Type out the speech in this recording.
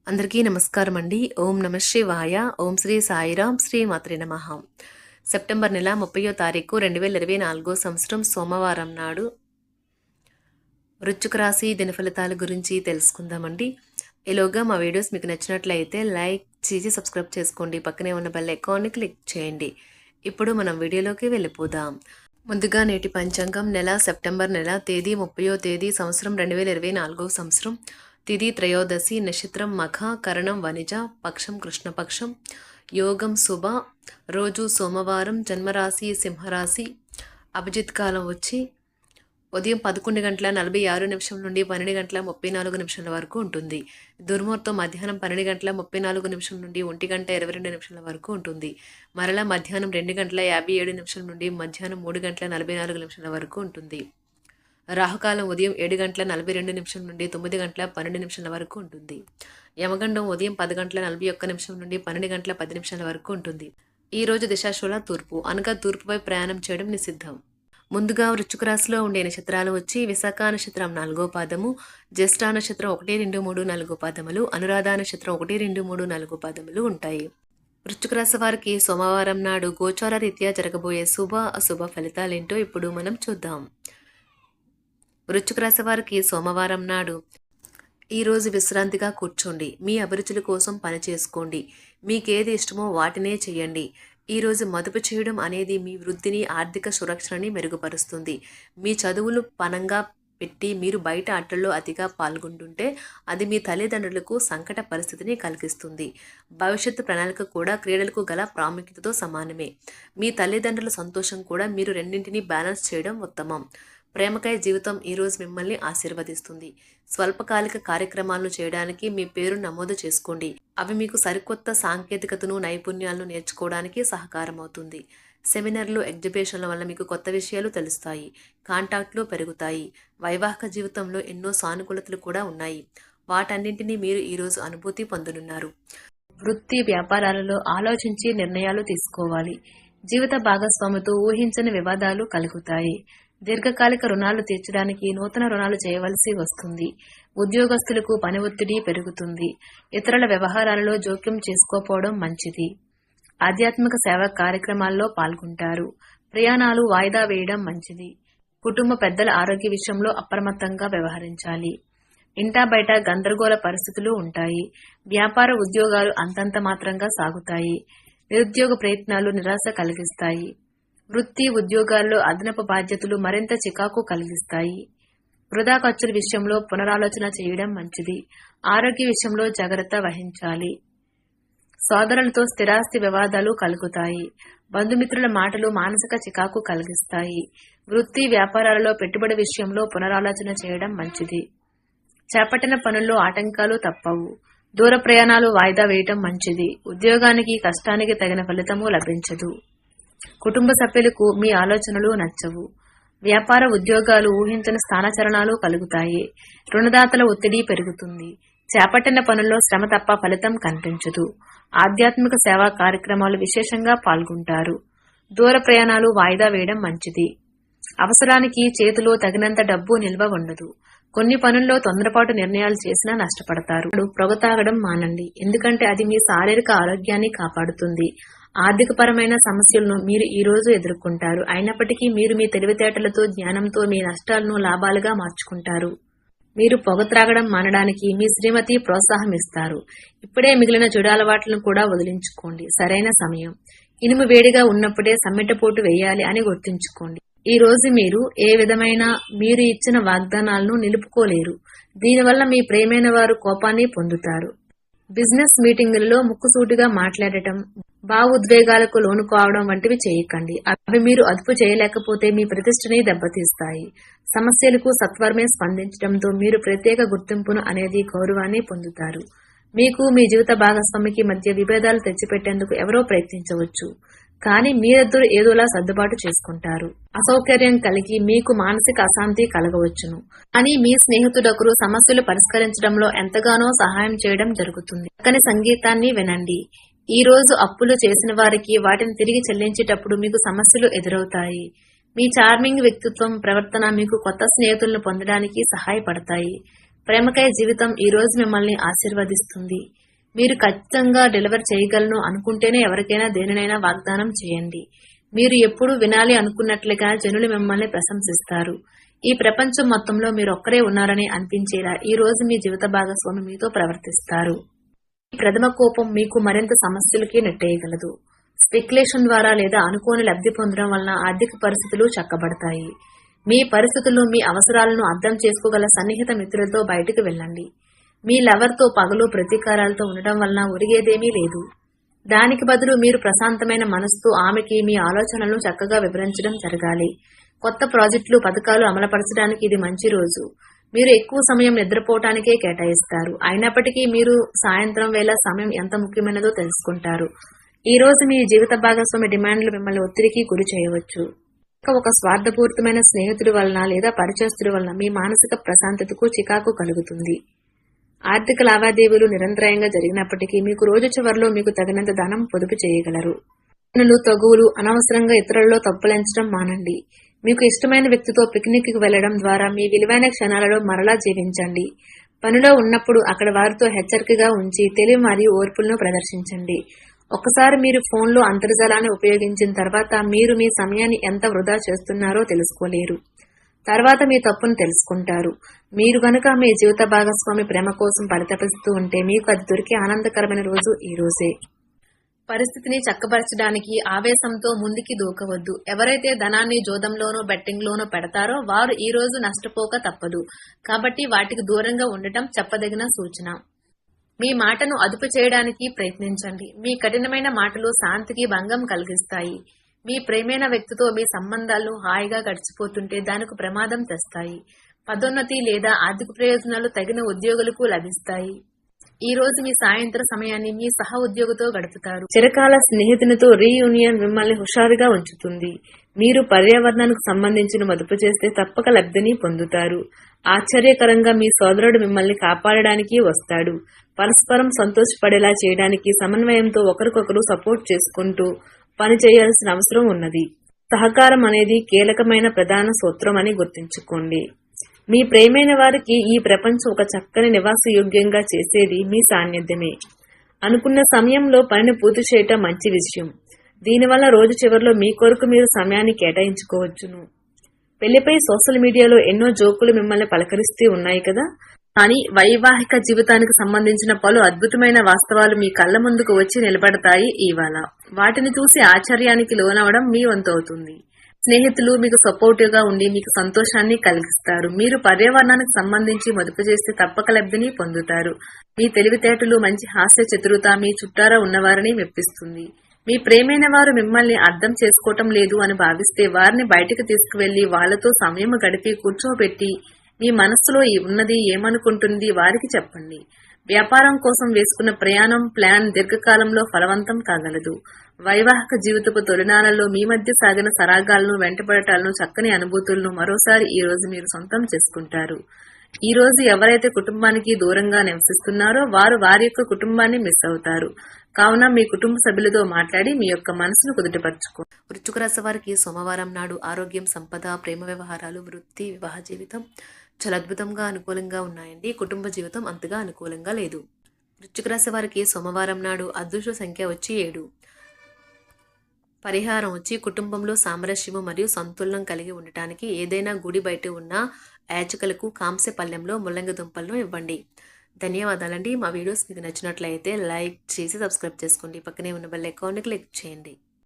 అందరికీ నమస్కారం అండి. ఓం నమ శివాయ. ఓం శ్రీ సాయిరాం. శ్రీ మాత్రే నమః. సెప్టెంబర్ నెల 30వ తారీఖు 2024 సంవత్సరం సోమవారం నాడు వృశ్చిక రాశి దినఫలితాల గురించి తెలుసుకుందామండి. ఈలోగా మా వీడియోస్ మీకు నచ్చినట్లయితే లైక్ చేసి సబ్స్క్రైబ్ చేసుకోండి. పక్కనే ఉన్న బెల్ ఐకాన్ని క్లిక్ చేయండి. ఇప్పుడు మనం వీడియోలోకి వెళ్ళిపోదాం. ముందుగా నేటి పంచాంగం నెల సెప్టెంబర్ నెల తేదీ 30వ తేదీ సంవత్సరం 2024 సంవత్సరం తిథి త్రయోదశి నక్షత్రం మఖ కరణం వనిజ పక్షం కృష్ణపక్షం యోగం శుభ రోజు సోమవారం జన్మరాశి సింహరాశి అభిజిత్ కాలం వచ్చి ఉదయం 11:46 నుండి 12:34 వరకు ఉంటుంది. దుర్ముహూర్తం మధ్యాహ్నం 12:34 నుండి 1:22 వరకు ఉంటుంది. మరలా మధ్యాహ్నం 2:57 నుండి మధ్యాహ్నం 3:44 వరకు ఉంటుంది. రాహుకాలం ఉదయం 7:42 నుండి 9:12 వరకు ఉంటుంది. యమగండం ఉదయం 10:41 నుండి 12:10 వరకు ఉంటుంది. ఈ రోజు దిశాశూల తూర్పు అనగా తూర్పుపై ప్రయాణం చేయడం నిషిద్ధం. ముందుగా వృశ్చిక రాశిలో ఉండే నక్షత్రాలు వచ్చి విశాఖ నక్షత్రం 4వ పాదము, జ్యేష్ఠ నక్షత్రం 1, 2, 3, 4 పాదములు, అనురాధ నక్షత్రం 1, 2, 3, 4 పాదములు ఉంటాయి. వృశ్చిక రాశి వారికి సోమవారం నాడు గోచార రీత్యా జరగబోయే శుభ అశుభ ఫలితాలేంటో ఇప్పుడు మనం చూద్దాం. వృశ్చిక రాశి వారికి సోమవారం నాడు ఈరోజు విశ్రాంతిగా కూర్చోండి. మీ అభిరుచుల కోసం పని చేసుకోండి. మీకేది ఇష్టమో వాటినే చేయండి. ఈరోజు మదుపు చేయడం అనేది మీ వృద్ధిని ఆర్థిక సురక్షణని మెరుగుపరుస్తుంది. మీ చదువులు పనంగా పెట్టి మీరు బయట ఆటల్లో అతిగా పాల్గొంటుంటే అది మీ తల్లిదండ్రులకు సంకట పరిస్థితిని కలిగిస్తుంది. భవిష్యత్తు ప్రణాళిక కూడా క్రీడలకు గల ప్రాముఖ్యతతో సమానమే. మీ తల్లిదండ్రుల సంతోషం కూడా మీరు రెండింటినీ బ్యాలెన్స్ చేయడం ఉత్తమం. ప్రేమకై జీవితం ఈరోజు మిమ్మల్ని ఆశీర్వదిస్తుంది. స్వల్పకాలిక కార్యక్రమాలను చేయడానికి మీ పేరు నమోదు చేసుకోండి. అవి మీకు సరికొత్త సాంకేతికతను నైపుణ్యాలను నేర్చుకోవడానికి సహకారం అవుతుంది. సెమినార్లు ఎగ్జిబిషన్ల వల్ల మీకు కొత్త విషయాలు తెలుస్తాయి. కాంటాక్ట్లు పెరుగుతాయి. వైవాహిక జీవితంలో ఎన్నో సానుకూలతలు కూడా ఉన్నాయి. వాటన్నింటినీ మీరు ఈరోజు అనుభూతి పొందనున్నారు. వృత్తి వ్యాపారాలలో ఆలోచించి నిర్ణయాలు తీసుకోవాలి. జీవిత భాగస్వామితో ఊహించని వివాదాలు కలుగుతాయి. దీర్ఘకాలిక రుణాలు తీర్చడానికి నూతన రుణాలు చేయవలసి వస్తుంది. ఉద్యోగస్తులకు పని ఒత్తిడి పెరుగుతుంది. ఇతరుల వ్యవహారాలలో జోక్యం చేసుకోకపోవడం మంచిది. ఆధ్యాత్మిక సేవా కార్యక్రమాల్లో పాల్గొంటారు. ప్రయాణాలు వాయిదా వేయడం మంచిది. కుటుంబ పెద్దల ఆరోగ్య విషయంలో అప్రమత్తంగా వ్యవహరించాలి. ఇంటా బయట గందరగోళ పరిస్థితులు ఉంటాయి. వ్యాపార ఉద్యోగాలు అంతంత మాత్రంగా సాగుతాయి. నిరుద్యోగ ప్రయత్నాలు నిరాశ కలిగిస్తాయి. వృత్తి ఉద్యోగాల్లో అదనపు బాధ్యతలు మరింత చికాకు కలిగిస్తాయి. వృధా ఖర్చుల విషయంలో పునరాలోచన చేయడం మంచిది. ఆరోగ్య విషయంలో జాగ్రత్త వహించాలి. సోదరులతో స్థిరాస్తి వివాదాలు కలుగుతాయి. బంధుమిత్రుల మాటలు మానసిక చికాకు కలిగిస్తాయి. వృత్తి వ్యాపారాలలో పెట్టుబడి విషయంలో పునరాలోచన చేయడం మంచిది. చేపట్టిన పనుల్లో ఆటంకాలు తప్పవు. దూర ప్రయాణాలు వాయిదా వేయటం మంచిది. ఉద్యోగానికి కష్టానికి తగిన ఫలితము లభించదు. కుటుంబ సభ్యులకు మీ ఆలోచనలు నచ్చవు. వ్యాపార ఉద్యోగాలు ఊహించని స్థానచలనాలు కలుగుతాయి. రుణదాతల ఒత్తిడి పెరుగుతుంది. చేపట్టిన పనుల్లో శ్రమ తప్ప ఫలితం కనిపించదు. ఆధ్యాత్మిక సేవా కార్యక్రమాలు విశేషంగా పాల్గొంటారు. దూర ప్రయాణాలు వాయిదా వేయడం మంచిది. అవసరానికి చేతిలో తగినంత డబ్బు నిల్వ ఉండదు. కొన్ని పనుల్లో తొందరపాటు నిర్ణయాలు చేసినా నష్టపడతారు. పొగ తాగడం మానండి. ఎందుకంటే అది మీ శారీరక ఆరోగ్యాన్ని కాపాడుతుంది. ఆర్థికపరమైన సమస్యలను మీరు ఈ రోజు ఎదుర్కొంటారు. అయినప్పటికీ మీరు మీ తెలివితేటలతో జ్ఞానంతో మీ నష్టాలను లాభాలుగా మార్చుకుంటారు. మీరు పొగ త్రాగడం మానడానికి మీ శ్రీమతి ప్రోత్సాహం ఇస్తారు. ఇప్పుడే మిగిలిన చెడు అలవాట్లను కూడా వదిలించుకోండి. సరైన సమయం. ఇనుము వేడిగా ఉన్నప్పుడే సమ్మెటపోటు వేయాలి అని గుర్తుంచుకోండి. ఈ రోజు మీరు ఏ విధమైన మీరు ఇచ్చిన వాగ్దానాలను నిలుపుకోలేరు. దీనివల్ల మీ ప్రియమైన వారు కోపాన్ని పొందుతారు. బిజినెస్ మీటింగులలో ముక్కుసూటిగా మాట్లాడటం, భావోద్వేగాలకు లోను కావడం వంటివి చేయకండి. అవి మీరు అదుపు చేయలేకపోతే మీ ప్రతిష్టని దెబ్బతీస్తాయి. సమస్యలకు సత్వరమే స్పందించడంతో మీరు ప్రత్యేక గుర్తింపును అనేది గౌరవాన్ని పొందుతారు. మీకు మీ జీవిత భాగస్వామికి మధ్య విభేదాలు తెచ్చిపెట్టేందుకు ఎవరో ప్రయత్నించవచ్చు. కానీ మీరిద్దరూ ఏదోలా సర్దుబాటు చేసుకుంటారు. అసౌకర్యం కలిగి మీకు మానసిక అశాంతి కలగవచ్చును. కానీ మీ స్నేహితుడొకరు సమస్యలు పరిష్కరించడంలో ఎంతగానో సహాయం చేయడం జరుగుతుంది. చక్కని సంగీతాన్ని వినండి. ఈ రోజు అప్పులు చేసిన వారికి వాటిని తిరిగి చెల్లించేటప్పుడు మీకు సమస్యలు ఎదురవుతాయి. మీ చార్మింగ్ వ్యక్తిత్వం ప్రవర్తన మీకు కొత్త స్నేహితులను పొందడానికి సహాయపడతాయి. ప్రేమకై జీవితం ఈ రోజు మిమ్మల్ని ఆశీర్వదిస్తుంది. మీరు ఖచ్చితంగా డెలివర్ చేయగలను అనుకుంటేనే ఎవరికైనా దేనినైనా వాగ్దానం చేయండి. మీరు ఎప్పుడూ వినాలి అనుకున్నట్లుగా జనులు మిమ్మల్ని ప్రశంసిస్తారు. ఈ ప్రపంచం మొత్తంలో మీరొక్కరే ఉన్నారని అనిపించేలా ఈ రోజు మీ జీవిత భాగస్వామి మీతో ప్రవర్తిస్తారు. ఈ ప్రథమ కోపం మీకు మరింత సమస్యలకి నెట్టేయగలదు. స్పెక్యులేషన్ ద్వారా లేదా అనుకోని లబ్ధి పొందడం వలన ఆర్థిక పరిస్థితులు చక్కబడతాయి. మీ పరిస్థితులు మీ అవసరాలను అర్థం చేసుకోగల సన్నిహిత మిత్రులతో బయటికి వెళ్ళండి. మీ లవర్తో పగలు ప్రతీకారాలతో ఉండటం వలన ఒరిగేదేమీ లేదు. దానికి బదులు మీరు ప్రశాంతమైన మనసుతో ఆమెకి మీ ఆలోచనలను చక్కగా వివరించడం జరగాలి. కొత్త ప్రాజెక్టులు పథకాలు అమలుపరచడానికి ఇది మంచి రోజు. మీరు ఎక్కువ సమయం నిద్రపోవటానికే కేటాయిస్తారు. అయినప్పటికీ మీరు సాయంత్రం వేళ సమయం ఎంత ముఖ్యమైనదో తెలుసుకుంటారు. ఈ రోజు మీ జీవిత భాగస్వామి డిమాండ్లు మిమ్మల్ని ఒత్తిడికి గురి చేయవచ్చు. ఒక స్వార్థపూరితమైన స్నేహితుడి వలన లేదా పరిచయస్తుడి వలన మీ మానసిక ప్రశాంతతకు చికాకు కలుగుతుంది. ఆర్థిక లావాదేవీలు నిరంతరాయంగా జరిగినప్పటికీ మీకు రోజు చివరిలో మీకు తగినంత ధనం పొదుపు చేయగలరు. పనులు తగువులు అనవసరంగా ఇతరులలో తప్పులెంచడం మానండి. మీకు ఇష్టమైన వ్యక్తితో పిక్నిక్ కి వెళ్లడం ద్వారా మీ విలువైన క్షణాలలో మరలా జీవించండి. పనిలో ఉన్నప్పుడు అక్కడ వారితో హెచ్చరికగా ఉంచి తెలివి మరియు ఓర్పులను ప్రదర్శించండి. ఒకసారి మీరు ఫోన్లో అంతర్జాలాన్ని ఉపయోగించిన తర్వాత మీరు మీ సమయాన్ని ఎంత వృధా చేస్తున్నారో తెలుసుకోలేరు. తర్వాత మీ తప్పును తెలుసుకుంటారు. మీరు గనుక మీ జీవిత భాగస్వామి ప్రేమ కోసం పరితపిస్తూ ఉంటే మీకు అది దొరికే ఆనందకరమైన రోజు ఈ రోజే. పరిస్థితిని చక్కబరచడానికి ఆవేశంతో ముందుకి దూకవద్దు. ఎవరైతే ధనాన్ని జోదంలోనో బెట్టింగ్ లోనో పెడతారో వారు ఈ రోజు నష్టపోక తప్పదు. కాబట్టి వాటికి దూరంగా ఉండటం చెప్పదగిన సూచన. మీ మాటను అదుపు చేయడానికి ప్రయత్నించండి. మీ కఠినమైన మాటలు శాంతికి భంగం కలిగిస్తాయి. మీ ప్రేమైన వ్యక్తితో మీ సంబంధాలు హాయిగా గడిచిపోతుంటే దానికి ప్రమాదం తెస్తాయి. పదోన్నతి లేదా ఆర్థిక ప్రయోజనాలు తగిన ఉద్యోగులకు లభిస్తాయి. ఈ రోజు మీ సాయంత్రం సమయాన్ని మీ సహ ఉద్యోగితో గడుపుతారు. చిరకాల స్నేహితునితో రీయూనియన్ మిమ్మల్ని హుషారుగా ఉంచుతుంది. మీరు పర్యావరణానికి సంబంధించిన మదుపు చేస్తే తప్పక లబ్ధిని పొందుతారు. ఆశ్చర్యకరంగా మీ సోదరుడు మిమ్మల్ని కాపాడడానికి వస్తాడు. పరస్పరం సంతోషపడేలా చేయడానికి సమన్వయంతో ఒకరికొకరు సపోర్ట్ చేసుకుంటూ పని చేయాల్సిన అవసరం ఉన్నది. సహకారం అనేది కీలకమైన ప్రధాన సూత్రం అని గుర్తుంచుకోండి. మీ ప్రేమైన వారికి ఈ ప్రపంచం ఒక చక్కని నివాసయోగ్యంగా చేసేది మీ సాన్నిధ్యమే. అనుకున్న సమయంలో పనిని పూర్తి చేయటం మంచి విషయం. దీనివల్ల రోజు చివరిలో మీ కొరకు మీరు సమయాన్ని కేటాయించుకోవచ్చును. పెళ్లిపై సోషల్ మీడియాలో ఎన్నో జోకులు మిమ్మల్ని పలకరిస్తూ ఉన్నాయి కదా. కానీ వైవాహిక జీవితానికి సంబంధించిన పలు అద్భుతమైన వాస్తవాలు మీ కళ్ల ముందుకు వచ్చి నిలబడతాయి ఇవాళ. వాటిని చూసి ఆశ్చర్యానికి లోనవడం మీ వంతు అవుతుంది. స్నేహితులు మీకు సపోర్టివ్ గా ఉండి మీకు సంతోషాన్ని కలిగిస్తారు. మీరు పర్యావరణానికి సంబంధించి మదుపు చేస్తే తప్పక లబ్ధిని పొందుతారు. మీ తెలివితేటలు మంచి హాస్య చతురత మీ చుట్టారా ఉన్నవారిని మెప్పిస్తుంది. మీ ప్రేమైన వారు మిమ్మల్ని అర్థం చేసుకోవటం లేదు అని భావిస్తే వారిని బయటకు తీసుకువెళ్లి వాళ్లతో సమయం గడిపి కూర్చోబెట్టి మీ మనస్సులో ఉన్నది ఏమనుకుంటుంది వారికి చెప్పండి. వ్యాపారం కోసం వేసుకున్న ప్రయాణం ప్లాన్ దీర్ఘకాలంలో ఫలవంతం కాగలదు. వైవాహిక జీవితపు తొలినాళ్లలో మీ మధ్య సాగిన సరాగాలను వెంటబడటాలను చక్కని అనుభూతులను మరోసారి ఈ రోజు మీరు సొంతం చేసుకుంటారు. ఈ రోజు ఎవరైతే కుటుంబానికి దూరంగా నివసిస్తున్నారో వారు వారి యొక్క కుటుంబాన్ని మిస్ అవుతారు. కావున మీ కుటుంబ సభ్యులతో మాట్లాడి మీ యొక్క మనసును కుదుటపరచుకో. వృశ్చిక రాశి వారికి సోమవారం నాడు ఆరోగ్యం, సంపద, ప్రేమ వ్యవహారాలు, వృత్తి, వివాహ జీవితం చాలా అద్భుతంగా అనుకూలంగా ఉన్నాయండి. కుటుంబ జీవితం అంతగా అనుకూలంగా లేదు. వృశ్చిక రాశి వారికి సోమవారం నాడు అదృష్ట సంఖ్య వచ్చి 7. పరిహారం వచ్చి కుటుంబంలో సామరస్యము మరియు సంతులనం కలిగి ఉండటానికి ఏదైనా గుడి బయట ఉన్న యాచకులకు కాంస్య పళ్ళెంలో ముల్లంగి దుంపలను ఇవ్వండి. ధన్యవాదాలండి. మా వీడియోస్ మీకు నచ్చినట్లయితే లైక్ చేసి సబ్స్క్రైబ్ చేసుకోండి. పక్కనే ఉన్న బెల్ ఐకాన్ని క్లిక్ చేయండి.